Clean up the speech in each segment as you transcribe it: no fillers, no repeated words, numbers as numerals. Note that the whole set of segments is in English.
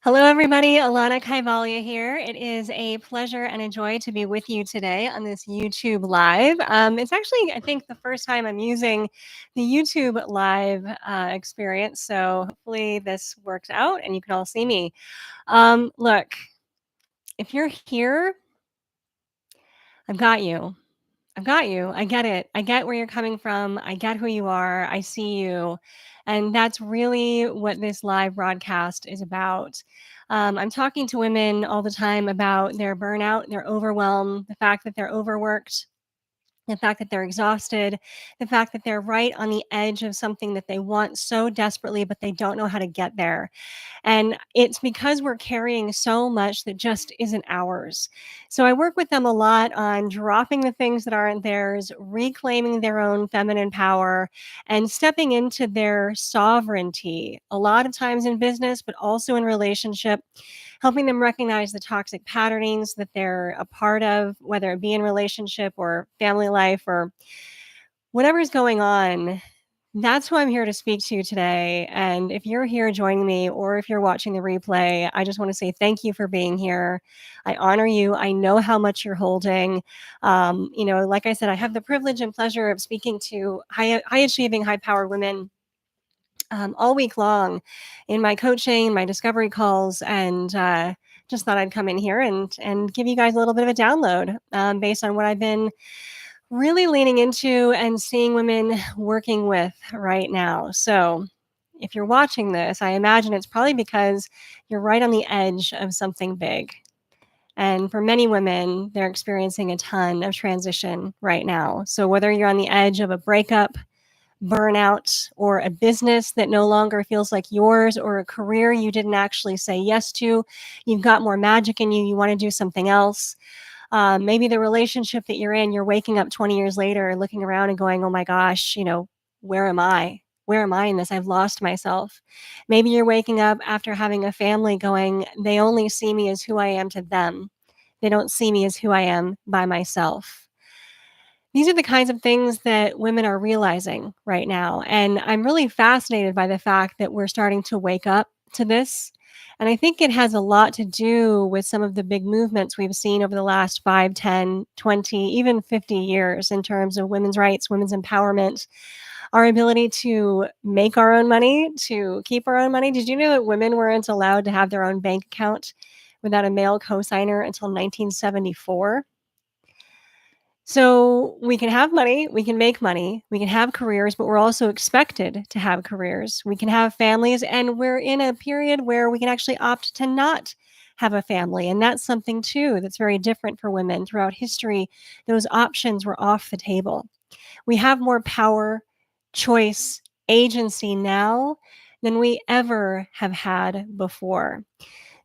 Hello, everybody. Alanna Kaivalia here. It is a pleasure and a joy to be with you today on this YouTube Live. It's actually, I think, the first time I'm using the YouTube Live experience. So hopefully this works out and you can all see me. Look, if you're here, I've got you. I've got you. I get it. I get where you're coming from. I get who you are. I see you. And that's really what this live broadcast is about. I'm talking to women all the time about their burnout, their overwhelm, the fact that they're overworked, the fact that they're exhausted, the fact that they're right on the edge of something that they want so desperately, but they don't know how to get there. And it's because we're carrying so much that just isn't ours. So I work with them a lot on dropping the things that aren't theirs, reclaiming their own feminine power, and stepping into their sovereignty, a lot of times in business, but also in relationship, helping them recognize the toxic patternings that they're a part of, whether it be in relationship or family life or whatever's going on. That's who I'm here to speak to today. And if you're here joining me or if you're watching the replay, I just want to say thank you for being here. I honor you. I know how much you're holding. Like I said, I have the privilege and pleasure of speaking to high achieving, high powered women all week long in my coaching, my discovery calls, and just thought I'd come in here and give you guys a little bit of a download based on what I've been really leaning into and seeing women working with right now. So, if you're watching this, I imagine it's probably because you're right on the edge of something big. And for many women, they're experiencing a ton of transition right now. So, whether you're on the edge of a breakup, burnout, or a business that no longer feels like yours, or a career you didn't actually say yes to, you've got more magic in you, you want to do something else. Maybe the relationship that you're in, you're waking up 20 years later, looking around and going, oh my gosh, where am I? Where am I in this? I've lost myself. Maybe you're waking up after having a family going, they only see me as who I am to them. They don't see me as who I am by myself. These are the kinds of things that women are realizing right now. And I'm really fascinated by the fact that we're starting to wake up to this. And I think it has a lot to do with some of the big movements we've seen over the last 5, 10, 20, even 50 years in terms of women's rights, women's empowerment, our ability to make our own money, to keep our own money. Did you know that women weren't allowed to have their own bank account without a male cosigner until 1974? So we can have money, we can make money, we can have careers, but we're also expected to have careers. We can have families, and we're in a period where we can actually opt to not have a family. And that's something too that's very different for women. Throughout history, those options were off the table. We have more power, choice, agency now than we ever have had before.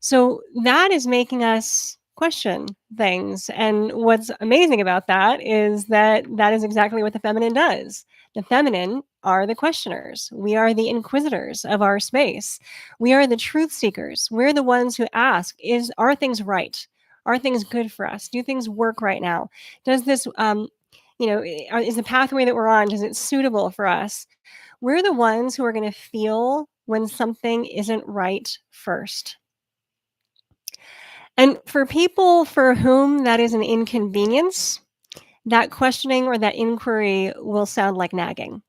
So that is making us question things. And what's amazing about that is that that is exactly what the feminine does. The feminine are the questioners. We are the inquisitors of our space. We are the truth seekers. We're the ones who ask, are things right? Are things good for us? Do things work right now? Does this, is the pathway that we're on, is it suitable for us? We're the ones who are going to feel when something isn't right first. And for people for whom that is an inconvenience, that questioning or that inquiry will sound like nagging.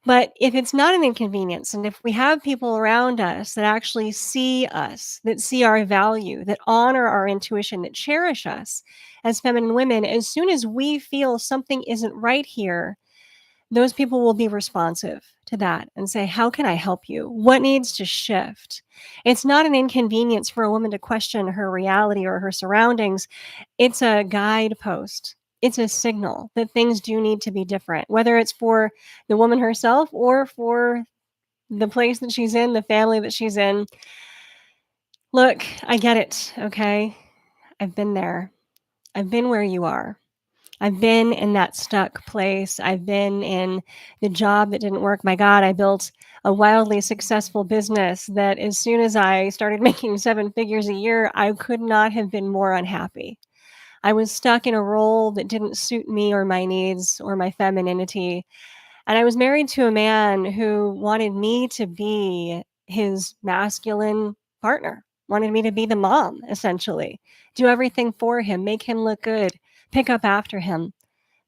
But if it's not an inconvenience, and if we have people around us that actually see us, that see our value, that honor our intuition, that cherish us as feminine women, as soon as we feel something isn't right here, those people will be responsive to that and say, how can I help you? What needs to shift? It's not an inconvenience for a woman to question her reality or her surroundings. It's a guidepost. It's a signal that things do need to be different, whether it's for the woman herself or for the place that she's in, the family that she's in. Look, I get it, okay? I've been there. I've been where you are. I've been in that stuck place. I've been in the job that didn't work. My God, I built a wildly successful business that as soon as I started making 7 figures a year, I could not have been more unhappy. I was stuck in a role that didn't suit me or my needs or my femininity. And I was married to a man who wanted me to be his masculine partner, wanted me to be the mom, essentially, do everything for him, make him look good, pick up after him,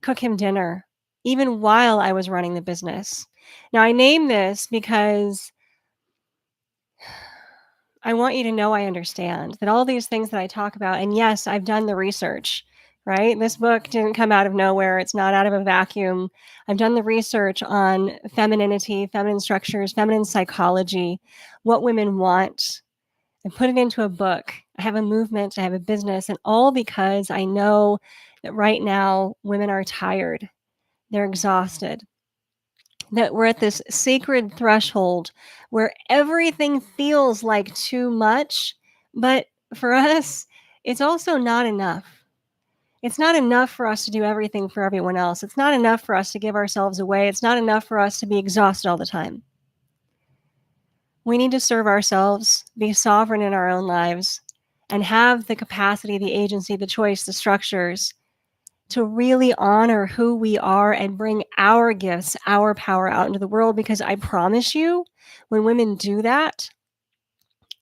cook him dinner, even while I was running the business. Now, I name this because I want you to know I understand that all these things that I talk about, and yes, I've done the research, right? This book didn't come out of nowhere. It's not out of a vacuum. I've done the research on femininity, feminine structures, feminine psychology, what women want, and put it into a book. I have a movement, I have a business, and all because I know that right now women are tired, they're exhausted, that we're at this sacred threshold where everything feels like too much, but for us, it's also not enough. It's not enough for us to do everything for everyone else. It's not enough for us to give ourselves away. It's not enough for us to be exhausted all the time. We need to serve ourselves, be sovereign in our own lives, and have the capacity, the agency, the choice, the structures to really honor who we are and bring our gifts, our power out into the world. Because I promise you, when women do that,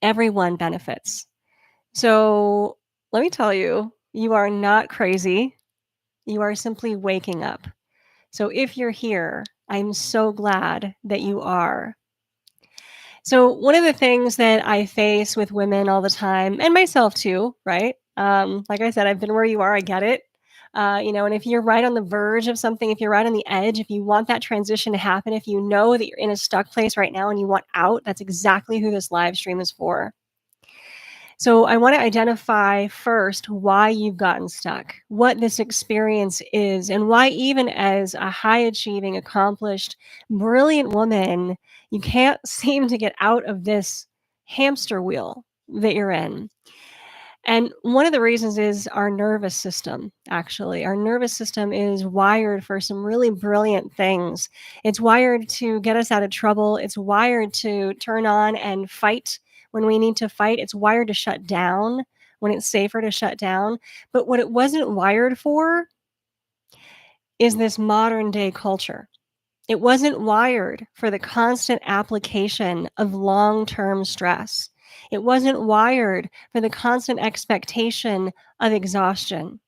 everyone benefits. So let me tell you, you are not crazy. You are simply waking up. So if you're here, I'm so glad that you are. So one of the things that I face with women all the time, and myself too, right? Like I said, I've been where you are. I get it. And if you're right on the verge of something, if you're right on the edge, if you want that transition to happen, if you know that you're in a stuck place right now and you want out, that's exactly who this live stream is for. So I want to identify first why you've gotten stuck, what this experience is, and why even as a high achieving, accomplished, brilliant woman, you can't seem to get out of this hamster wheel that you're in. And one of the reasons is our nervous system, actually. Our nervous system is wired for some really brilliant things. It's wired to get us out of trouble. It's wired to turn on and fight when we need to fight. It's wired to shut down when it's safer to shut down. But what it wasn't wired for is this modern day culture. It wasn't wired for the constant application of long-term stress. It wasn't wired for the constant expectation of exhaustion.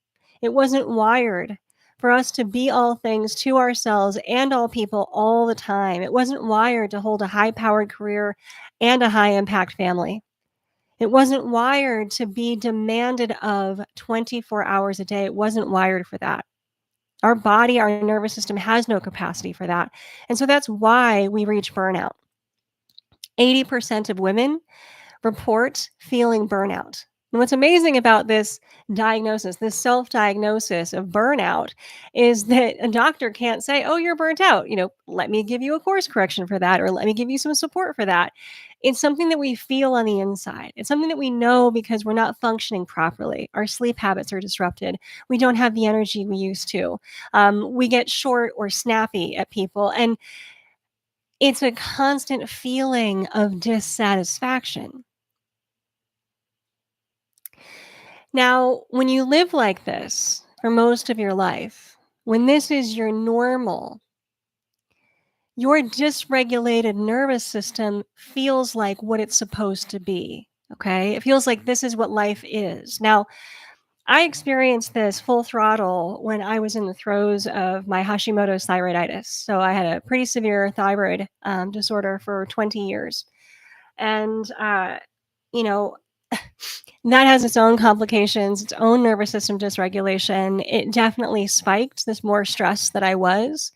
It wasn't wired for us to be all things to ourselves and all people all the time. It wasn't wired to hold a high-powered career and a high-impact family. It wasn't wired to be demanded of 24 hours a day. It wasn't wired for that. Our body, our nervous system has no capacity for that. And so that's why we reach burnout. 80% of women report feeling burnout. And what's amazing about this diagnosis, this self-diagnosis of burnout, is that a doctor can't say, oh, you're burnt out. Let me give you a course correction for that, or let me give you some support for that. It's something that we feel on the inside. It's something that we know because we're not functioning properly. Our sleep habits are disrupted. We don't have the energy we used to. We get short or snappy at people. And it's a constant feeling of dissatisfaction. Now, when you live like this for most of your life, when this is your normal, your dysregulated nervous system feels like what it's supposed to be. Okay. It feels like this is what life is. Now, I experienced this full throttle when I was in the throes of my Hashimoto's thyroiditis. So I had a pretty severe thyroid disorder for 20 years. And, you know, that has its own complications, its own nervous system dysregulation. It definitely spiked this more stress that I was.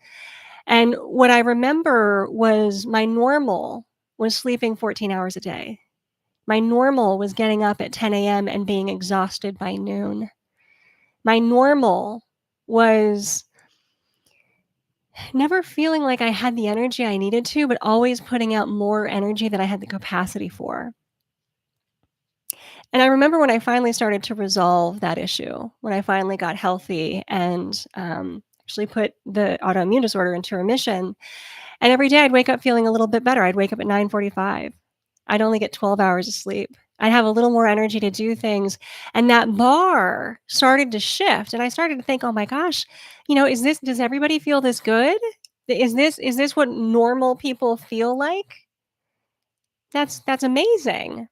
And what I remember was my normal was sleeping 14 hours a day. My normal was getting up at 10 a.m. and being exhausted by noon. My normal was never feeling like I had the energy I needed to, but always putting out more energy than I had the capacity for. And I remember when I finally started to resolve that issue, when I finally got healthy and actually put the autoimmune disorder into remission. And every day I'd wake up feeling a little bit better. I'd wake up at 9:45. I'd only get 12 hours of sleep. I'd have a little more energy to do things. And that bar started to shift. And I started to think, oh my gosh, does everybody feel this good? Is this what normal people feel like? That's amazing.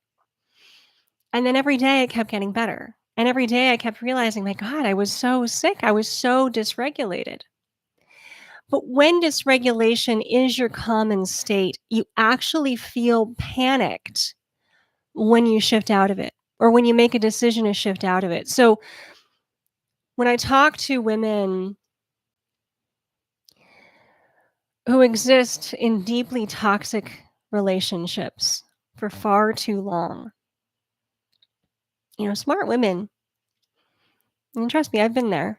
And then every day it kept getting better. And every day I kept realizing, my God, I was so sick. I was so dysregulated. But when dysregulation is your common state, you actually feel panicked when you shift out of it or when you make a decision to shift out of it. So when I talk to women who exist in deeply toxic relationships for far too long, smart women, and trust me, I've been there.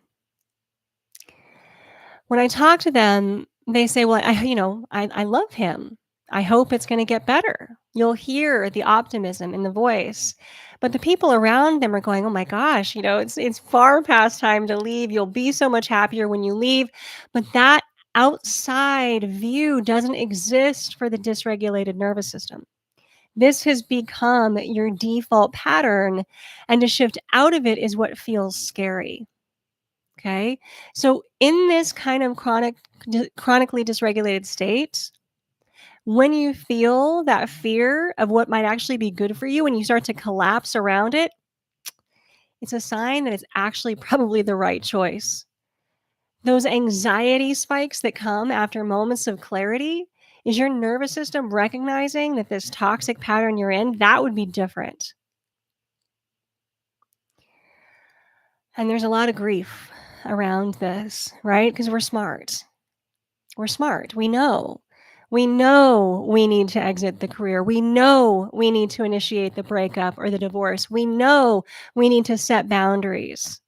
When I talk to them, they say, "Well, I love him. I hope it's gonna get better." You'll hear the optimism in the voice, but the people around them are going, "Oh my gosh, it's far past time to leave. You'll be so much happier when you leave." But that outside view doesn't exist for the dysregulated nervous system. This has become your default pattern, and to shift out of it is what feels scary. Okay. So in this kind of chronically dysregulated state, when you feel that fear of what might actually be good for you and you start to collapse around it, it's a sign that it's actually probably the right choice. Those anxiety spikes that come after moments of clarity is your nervous system recognizing that this toxic pattern you're in, that would be different. And there's a lot of grief around this, right? Because we're smart. We're smart. We know. We know we need to exit the career. We know we need to initiate the breakup or the divorce. We know we need to set boundaries.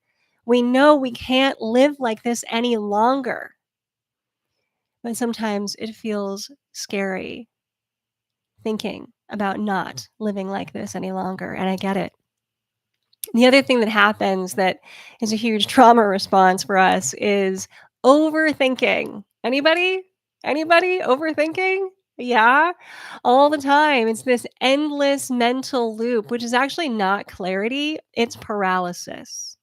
We know we can't live like this any longer. But sometimes it feels scary thinking about not living like this any longer. And I get it. The other thing that happens that is a huge trauma response for us is overthinking. Anybody? Anybody overthinking? Yeah, all the time. It's this endless mental loop, which is actually not clarity, it's paralysis.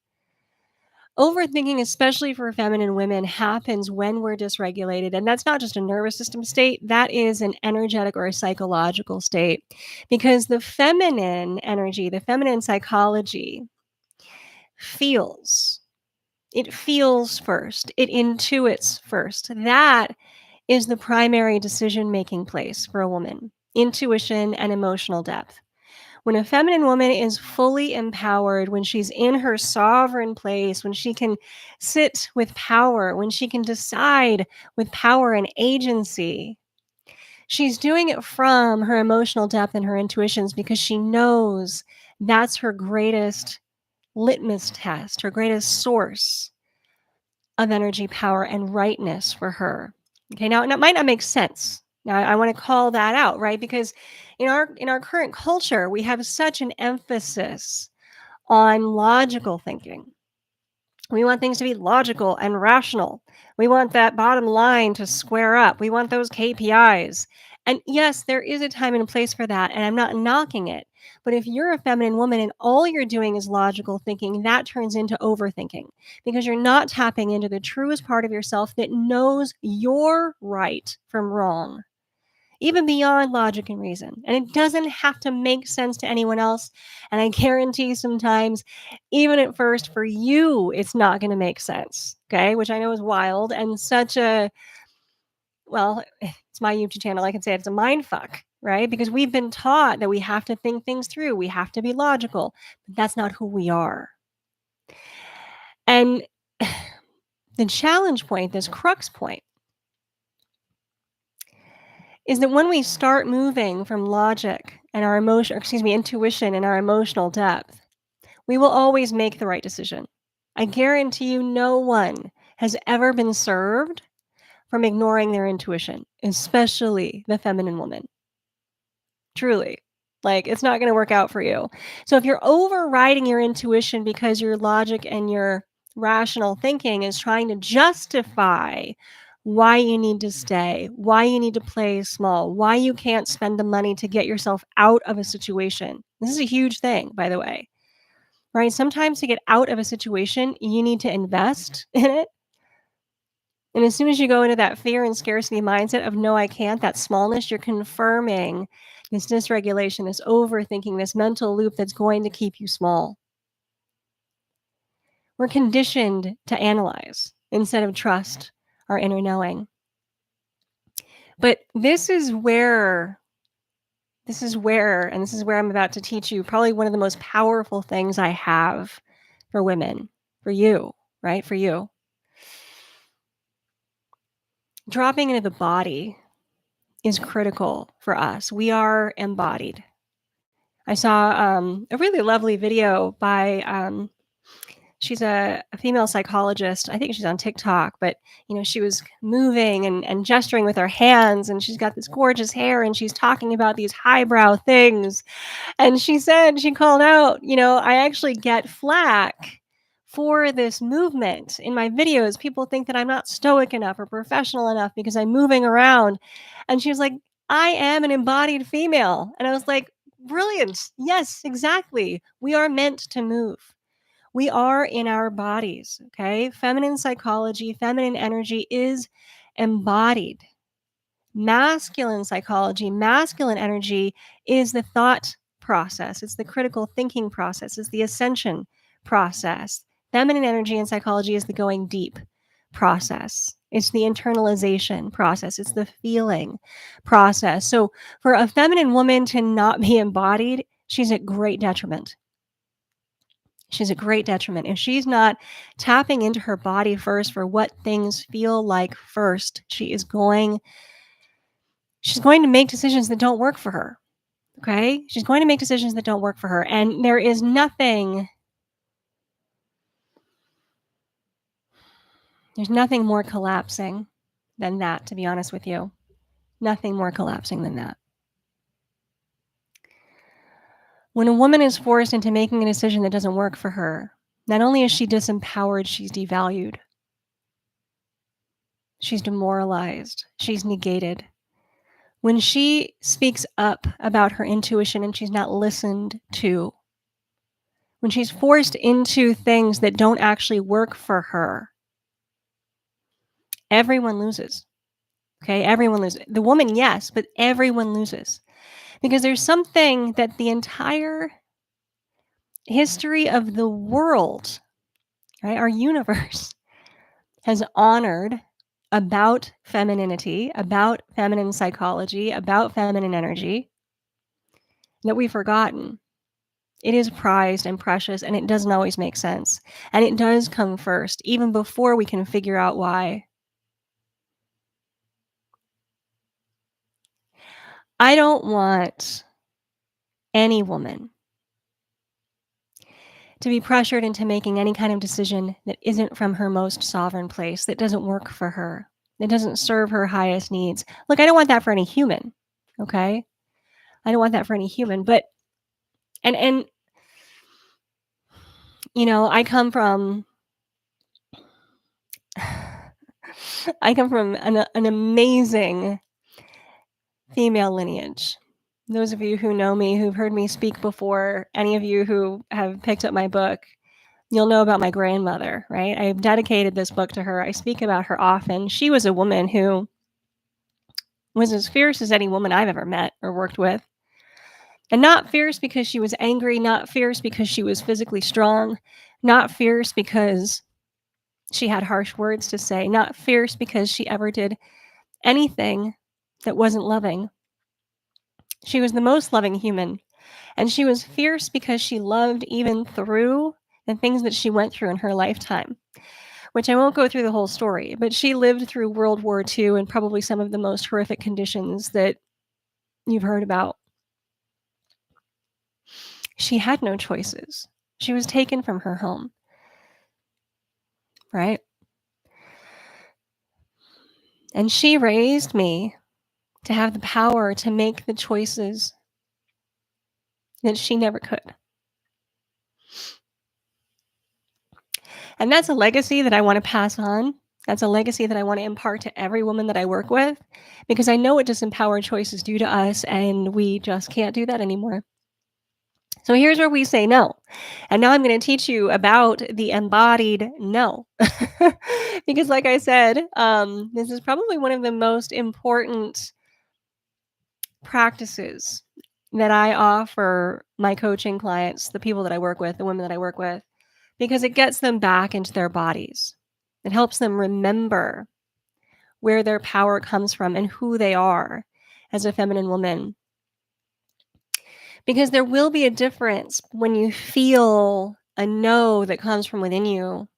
Overthinking, especially for feminine women, happens when we're dysregulated. And that's not just a nervous system state, that is an energetic or a psychological state. Because the feminine energy, the feminine psychology, feels. It feels first. It intuits first. That is the primary decision making place for a woman, intuition and emotional depth. When a feminine woman is fully empowered, when she's in her sovereign place, when she can sit with power, when she can decide with power and agency, she's doing it from her emotional depth and her intuitions because she knows that's her greatest litmus test, her greatest source of energy, power, and rightness for her. Okay, now it might not make sense. Now I want to call that out, right? Because in our current culture, we have such an emphasis on logical thinking. We want things to be logical and rational. We want that bottom line to square up. We want those KPIs. And yes, there is a time and place for that, and I'm not knocking it. But if you're a feminine woman and all you're doing is logical thinking, that turns into overthinking because you're not tapping into the truest part of yourself that knows you're right from wrong, even beyond logic and reason. And it doesn't have to make sense to anyone else. And I guarantee sometimes, even at first, for you, it's not going to make sense. Okay. Which I know is wild and such a, well, it's my YouTube channel. I can say it's a mind fuck, right? Because we've been taught that we have to think things through, we have to be logical, but that's not who we are. And the challenge point, this crux point, is that when we start moving from logic and our intuition and our emotional depth, we will always make the right decision. I guarantee you no one has ever been served from ignoring their intuition, especially the feminine woman. Truly. Like, it's not going to work out for you. So if you're overriding your intuition because your logic and your rational thinking is trying to justify why you need to stay, why you need to play small, why you can't spend the money to get yourself out of a situation. This is a huge thing, by the way, right? Sometimes to get out of a situation, you need to invest in it. And as soon as you go into that fear and scarcity mindset of no, I can't, that smallness, you're confirming this dysregulation, this overthinking, this mental loop that's going to keep you small. We're conditioned to analyze instead of trust our inner knowing. But and this is where I'm about to teach you probably one of the most powerful things I have for women, for you, right? For you. Dropping into the body is critical for us. We are embodied. I saw a really lovely video by she's a female psychologist. I think she's on TikTok, but she was moving and gesturing with her hands, and she's got this gorgeous hair, and she's talking about these highbrow things. And she said, she called out, I actually get flack for this movement in my videos. People think that I'm not stoic enough or professional enough because I'm moving around. And she was like, I am an embodied female. And I was like, brilliant. Yes, exactly. We are meant to move. We are in our bodies. Okay. Feminine psychology, feminine energy is embodied. Masculine psychology, masculine energy is the thought process. It's the critical thinking process. It's the ascension process. Feminine energy and psychology is the going deep process. It's the internalization process. It's the feeling process. So for a feminine woman to not be embodied, she's at great detriment. She's a great detriment. If she's not tapping into her body first for what things feel like first, she's going to make decisions that don't work for her. Okay? She's going to make decisions that don't work for her. And there's nothing more collapsing than that, to be honest with you. Nothing more collapsing than that. When a woman is forced into making a decision that doesn't work for her, not only is she disempowered, she's devalued. She's demoralized. She's negated. When she speaks up about her intuition and she's not listened to, when she's forced into things that don't actually work for her, everyone loses. Okay, everyone loses. The woman, yes, but everyone loses. Because there's something that the entire history of the world, right, our universe, has honored about femininity, about feminine psychology, about feminine energy, that we've forgotten. It is prized and precious, and it doesn't always make sense. And it does come first, even before we can figure out why. I don't want any woman to be pressured into making any kind of decision that isn't from her most sovereign place, that doesn't work for her, that doesn't serve her highest needs. Look, I don't want that for any human, okay? I don't want that for any human, but and I come from an amazing female lineage. Those of you who know me, who've heard me speak before, any of you who have picked up my book, you'll know about my grandmother, right? I've dedicated this book to her. I speak about her often. She was a woman who was as fierce as any woman I've ever met or worked with. And not fierce because she was angry, not fierce because she was physically strong, not fierce because she had harsh words to say, not fierce because she ever did anything that wasn't loving. She was the most loving human. And she was fierce because she loved even through the things that she went through in her lifetime, which I won't go through the whole story, but she lived through World War II and probably some of the most horrific conditions that you've heard about. She had no choices. She was taken from her home, right? And she raised me to have the power to make the choices that she never could. And that's a legacy that I want to pass on. That's a legacy that I want to impart to every woman that I work with, because I know what disempowered choices do to us, and we just can't do that anymore. So here's where we say no. And now I'm going to teach you about the embodied no. Because, like I said, this is probably one of the most important practices that I offer my coaching clients, the people that I work with, the women that I work with, because it gets them back into their bodies. It helps them remember where their power comes from and who they are as a feminine woman. Because there will be a difference when you feel a no that comes from within you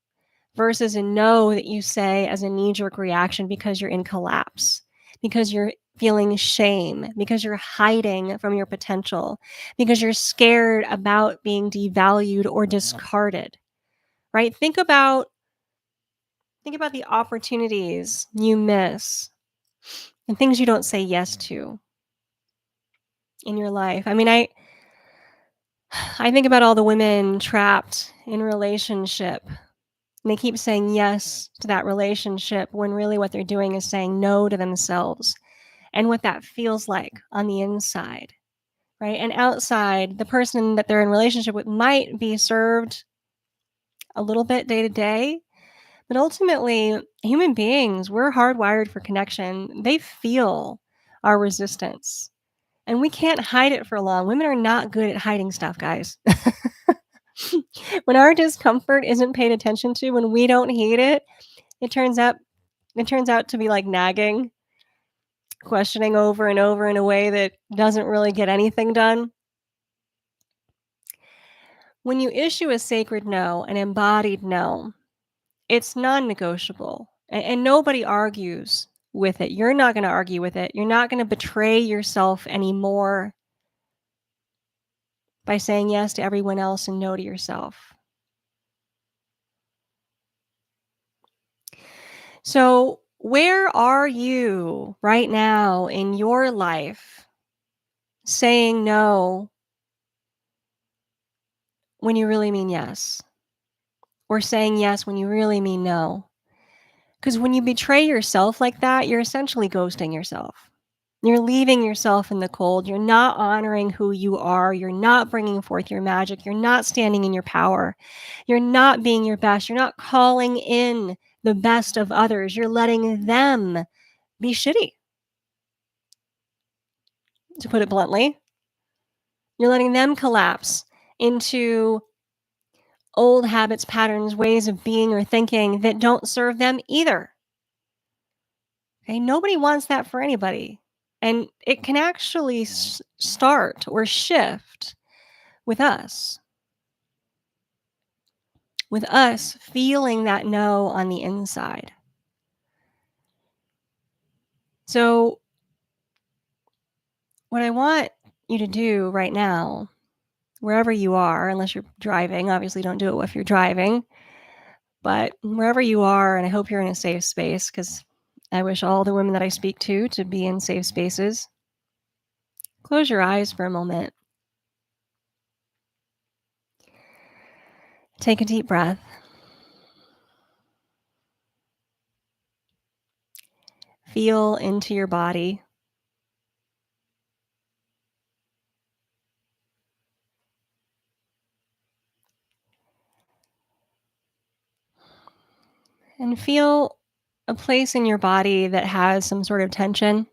versus a no that you say as a knee jerk reaction because you're in collapse, because you're feeling shame, because you're hiding from your potential, because you're scared about being devalued or discarded, right? Think about the opportunities you miss and things you don't say yes to in your life. I mean, I think about all the women trapped in relationship. And they keep saying yes to that relationship when really what they're doing is saying no to themselves and what that feels like on the inside, right? And outside, the person that they're in relationship with might be served a little bit day to day, but ultimately, human beings, we're hardwired for connection. They feel our resistance. And we can't hide it for long. Women are not good at hiding stuff, guys. When our discomfort isn't paid attention to, when we don't hate it, it turns out to be like nagging, questioning over and over in a way that doesn't really get anything done. When you issue a sacred no, an embodied no, it's non-negotiable, and nobody argues with it. You're not going to argue with it. You're not going to betray yourself anymore by saying yes to everyone else and no to yourself. So, where are you right now in your life saying no when you really mean yes? Or saying yes when you really mean no? Because when you betray yourself like that, you're essentially ghosting yourself. You're leaving yourself in the cold. You're not honoring who you are. You're not bringing forth your magic. You're not standing in your power. You're not being your best. You're not calling in the best of others. You're letting them be shitty, to put it bluntly. You're letting them collapse into old habits, patterns, ways of being or thinking that don't serve them either. Okay, nobody wants that for anybody. And it can actually start or shift with us feeling that no on the inside. So, what I want you to do right now, wherever you are, unless you're driving, obviously don't do it if you're driving, but wherever you are, and I hope you're in a safe space because I wish all the women that I speak to be in safe spaces. Close your eyes for a moment. Take a deep breath. Feel into your body. And feel a place in your body that has some sort of tension,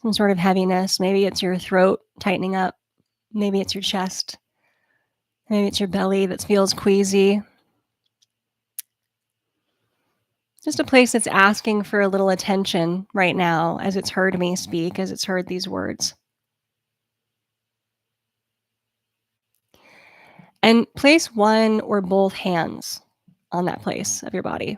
some sort of heaviness. Maybe it's your throat tightening up. Maybe it's your chest. Maybe it's your belly that feels queasy. Just a place that's asking for a little attention right now as it's heard me speak, as it's heard these words. And place one or both hands on that place of your body.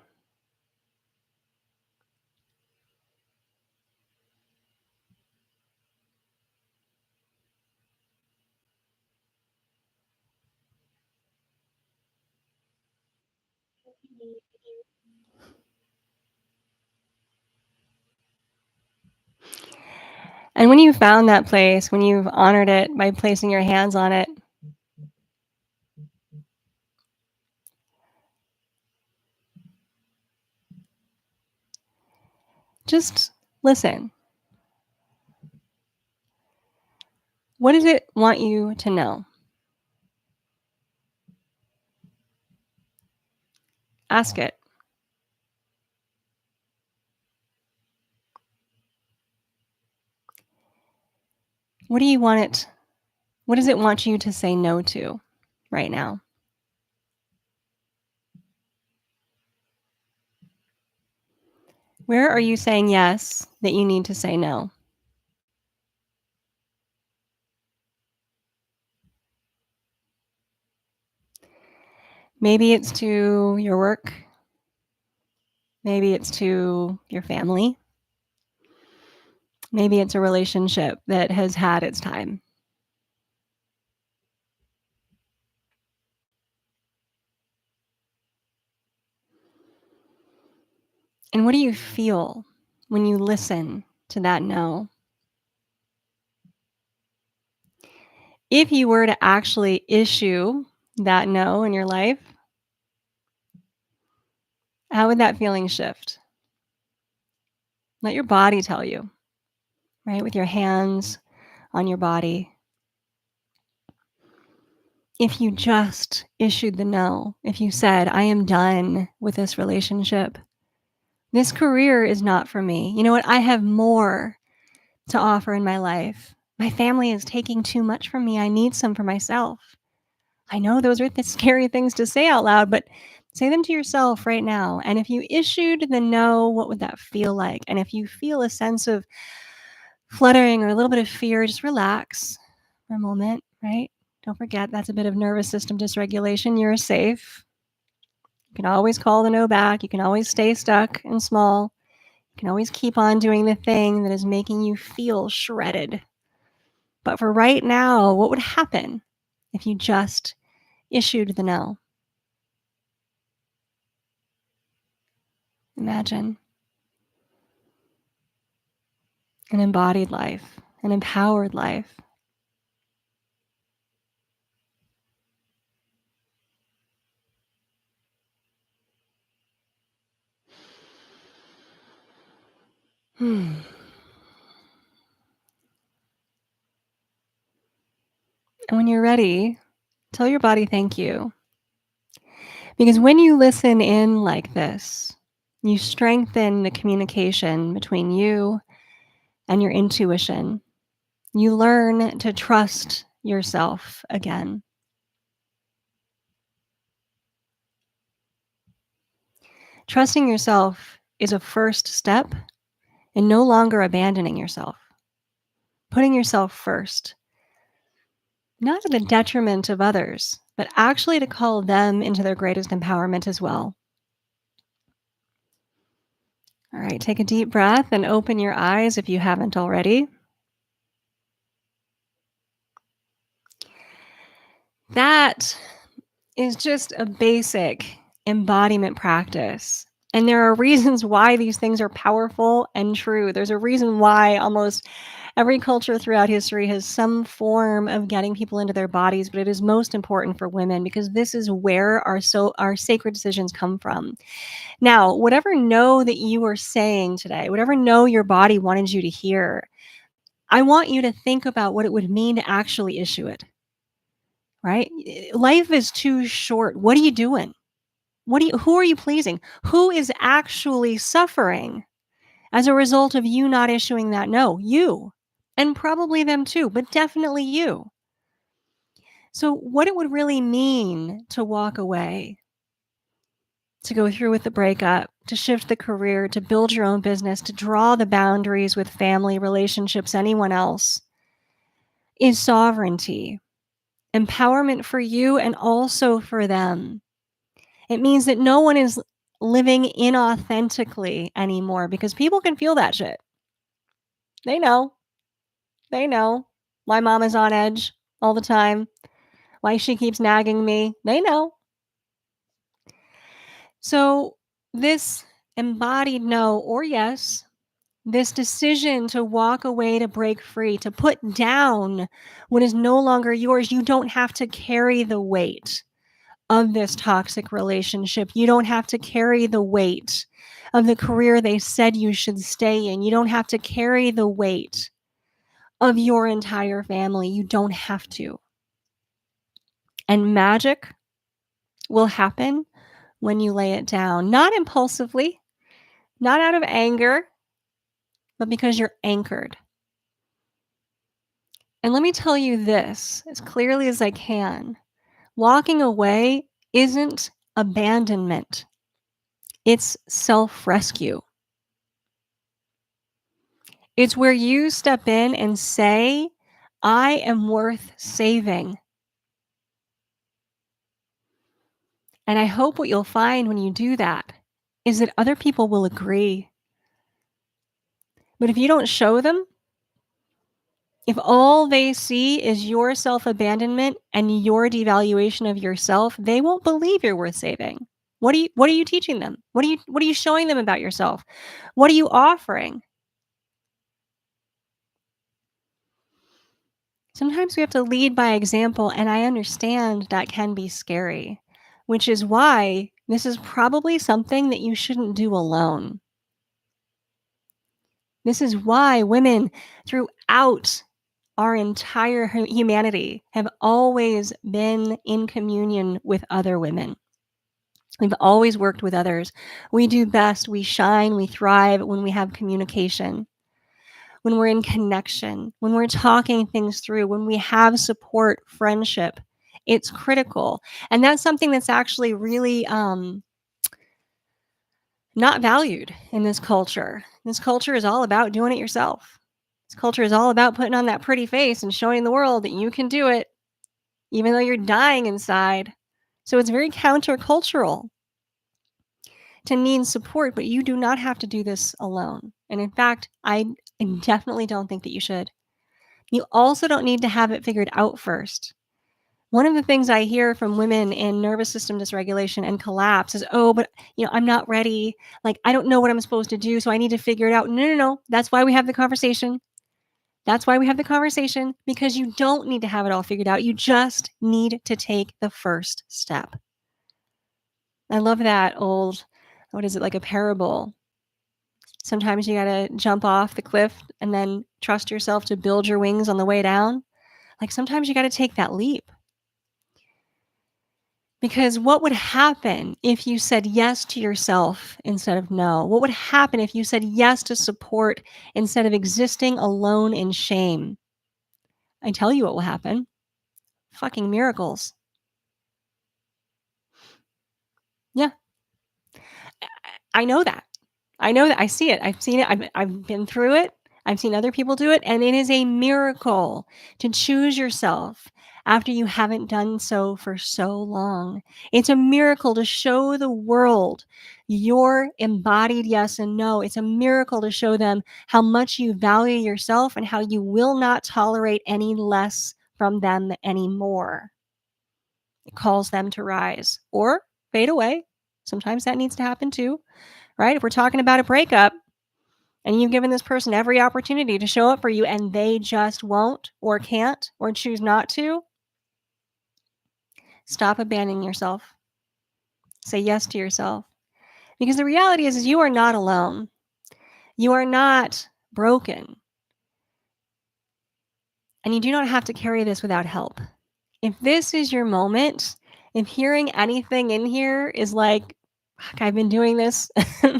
And when you've found that place, when you've honored it by placing your hands on it, just listen. What does it want you to know? Ask it. What do you want it what does it want you to say no to right now? Where are you saying yes that you need to say no? Maybe it's to your work. Maybe it's to your family. Maybe it's a relationship that has had its time. And what do you feel when you listen to that no? If you were to actually issue that no in your life, how would that feeling shift? Let your body tell you, right? With your hands on your body. If you just issued the no, if you said, I am done with this relationship, this career is not for me. You know what? I have more to offer in my life. My family is taking too much from me. I need some for myself. I know those are the scary things to say out loud, but say them to yourself right now. And if you issued the no, what would that feel like? And if you feel a sense of fluttering or a little bit of fear, just relax for a moment, right? Don't forget that's a bit of nervous system dysregulation. You're safe. You can always call the no back. You can always stay stuck and small. You can always keep on doing the thing that is making you feel shredded. But for right now, what would happen if you just issued the no? Imagine an embodied life, an empowered life. Hmm. And when you're ready, tell your body thank you. Because when you listen in like this, you strengthen the communication between you and your intuition. You learn to trust yourself again. Trusting yourself is a first step in no longer abandoning yourself, putting yourself first, not to the detriment of others, but actually to call them into their greatest empowerment as well. All right, take a deep breath and open your eyes if you haven't already. That is just a basic embodiment practice. And there are reasons why these things are powerful and true. There's a reason why almost every culture throughout history has some form of getting people into their bodies, but it is most important for women because this is where our sacred decisions come from. Now, whatever no that you are saying today, whatever no your body wanted you to hear, I want you to think about what it would mean to actually issue it, right? Life is too short. What are you doing? Who are you pleasing? Who is actually suffering as a result of you not issuing that no? You. And probably them too, but definitely you. So what it would really mean to walk away, to go through with the breakup, to shift the career, to build your own business, to draw the boundaries with family, relationships, anyone else, is sovereignty, empowerment for you and also for them. It means that no one is living inauthentically anymore because people can feel that shit. They know. They know why mom is on edge all the time, why she keeps nagging me. They know. So, this embodied no or yes, this decision to walk away, to break free, to put down what is no longer yours, you don't have to carry the weight of this toxic relationship. You don't have to carry the weight of the career they said you should stay in. You don't have to carry the weight of your entire family. You don't have to. And magic will happen when you lay it down, not impulsively, not out of anger, but because you're anchored. And let me tell you this as clearly as I can. Walking away isn't abandonment, it's self rescue. It's where you step in and say, I am worth saving. And I hope what you'll find when you do that is that other people will agree. But if you don't show them, if all they see is your self abandonment and your devaluation of yourself, they won't believe you're worth saving. What are you teaching them? What are you showing them about yourself? What are you offering? Sometimes we have to lead by example, and I understand that can be scary, which is why this is probably something that you shouldn't do alone. This is why women throughout our entire humanity have always been in communion with other women. We've always worked with others. We do best, we shine, we thrive when we have communication, when we're in connection, when we're talking things through, when we have support, friendship. It's critical. And that's something that's actually really not valued in this culture. This culture is all about doing it yourself. This culture is all about putting on that pretty face and showing the world that you can do it, even though you're dying inside. So it's very countercultural to need support, but you do not have to do this alone. And in fact, I definitely don't think that you should. You also don't need to have it figured out first. One of the things I hear from women in nervous system dysregulation and collapse is, oh, but I'm not ready. Like, I don't know what I'm supposed to do, so I need to figure it out. No, no, no. That's why we have the conversation. That's why we have the conversation, because you don't need to have it all figured out. You just need to take the first step. I love that old, what is it, like a parable. Sometimes you got to jump off the cliff and then trust yourself to build your wings on the way down. Like sometimes you got to take that leap. Because what would happen if you said yes to yourself instead of no? What would happen if you said yes to support instead of existing alone in shame? I tell you what will happen. Fucking miracles. Yeah, I know that. I know that. I see it. I've seen it. I've been through it. I've seen other people do it. And it is a miracle to choose yourself after you haven't done so for so long. It's a miracle to show the world your embodied yes and no. It's a miracle to show them how much you value yourself and how you will not tolerate any less from them anymore. It calls them to rise or fade away. Sometimes that needs to happen too, right? If we're talking about a breakup, and you've given this person every opportunity to show up for you and they just won't or can't or choose not to, stop abandoning yourself. Say yes to yourself. Because the reality is you are not alone. You are not broken. And you do not have to carry this without help. If this is your moment, if hearing anything in here is like, fuck, I've been doing this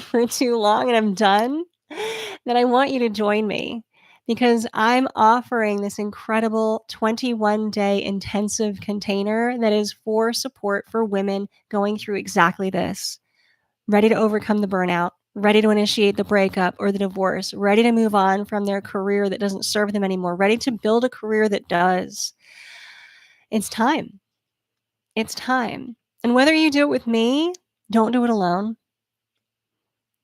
for too long and I'm done, then I want you to join me because I'm offering this incredible 21-day intensive container that is for support for women going through exactly this. Ready to overcome the burnout, ready to initiate the breakup or the divorce, ready to move on from their career that doesn't serve them anymore, ready to build a career that does. It's time. It's time. And whether you do it with me, don't do it alone.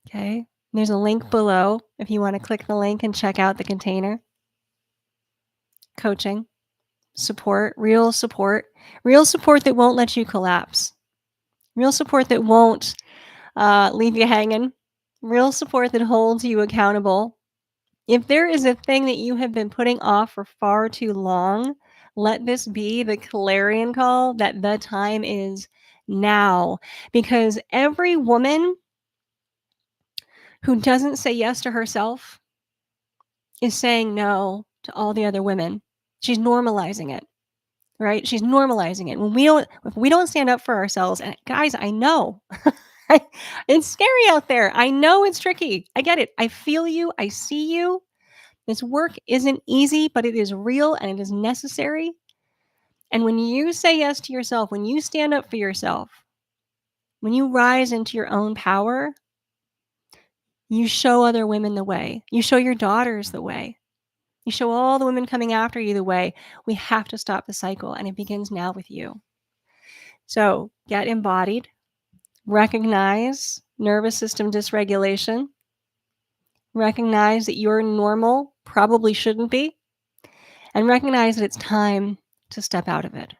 Okay? There's a link below if you want to click the link and check out the container. Coaching, support, real support that won't let you collapse, real support that won't leave you hanging, real support that holds you accountable. If there is a thing that you have been putting off for far too long, let this be the clarion call that the time is now. Because every woman who doesn't say yes to herself is saying no to all the other women. She's normalizing it. right? She's normalizing it. If we don't stand up for ourselves, and guys, I know it's scary out there. I know it's tricky. I get it. I feel you. I see you. This work isn't easy, but it is real and it is necessary. And when you say yes to yourself, when you stand up for yourself, when you rise into your own power, you show other women the way. You show your daughters the way. You show all the women coming after you the way. We have to stop the cycle, and it begins now with you. So get embodied, recognize nervous system dysregulation, recognize that you're normal, probably shouldn't be, and recognize that it's time to step out of it.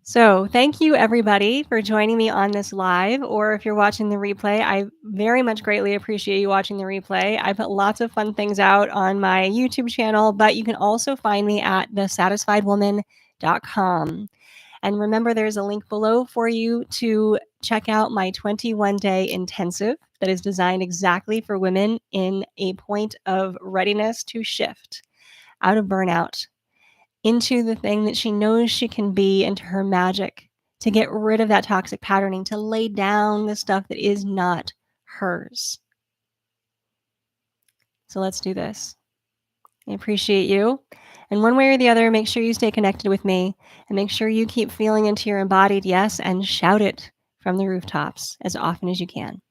So, thank you everybody for joining me on this live, or if you're watching the replay, I very much greatly appreciate you watching the replay. I put lots of fun things out on my YouTube channel, but you can also find me at thesatisfiedwoman.com. And remember, there's a link below for you to check out my 21-day intensive that is designed exactly for women in a point of readiness to shift out of burnout into the thing that she knows she can be, into her magic, to get rid of that toxic patterning, to lay down the stuff that is not hers. So let's do this. I appreciate you. And one way or the other, make sure you stay connected with me and make sure you keep feeling into your embodied yes and shout it from the rooftops as often as you can.